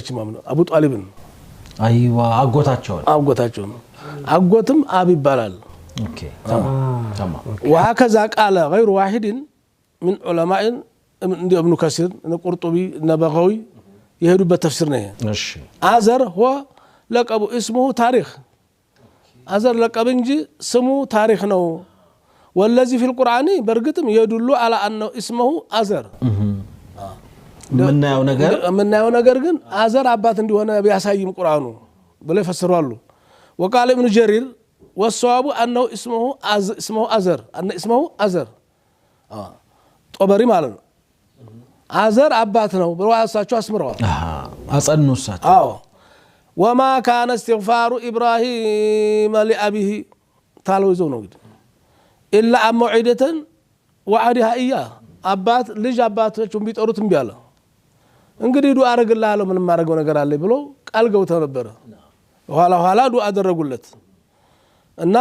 ያለች ኢማም ነው አቡ ጣሊብን አይዋ አጎታቸው አጎትም አብ ይባላል ኦኬ تمام وهكذا قال غير واحد من علماء ابن كثير القرطبي النبغوي يهدوا بالتفسير نه ماشي ازر هو لقب اسمه تاريخ ازر لقب انجي اسمه تاريخ ነው والذي في القرآن برغتم يدل على انه اسمه ازر ምናየው ነገር ግን አዘር አባት እንደሆነ ቢያሳይም ቁርአኑ ብለው ይፈስራሉ وقال ابن جرير والصواب انه اسمه ازر طبري ማለት ነው አዘር አባት ነው ብለው አሳቸው አስምረዋል አጸኑሳቸው وما كان استغفار ابراهيم لابيه ታለው ይዘው ነው እንግዲህ الا موعده وعدها اياه አባት ልጅ አባቶቹን ቢጠሩትም ቢያለ እንግዲህ ዱአ አረግልሃለሁ ምንም ማረገው ነገር አለ ብሎ ቃል ገብተው ነበር ኋላ ዱአ አደረጉለት እና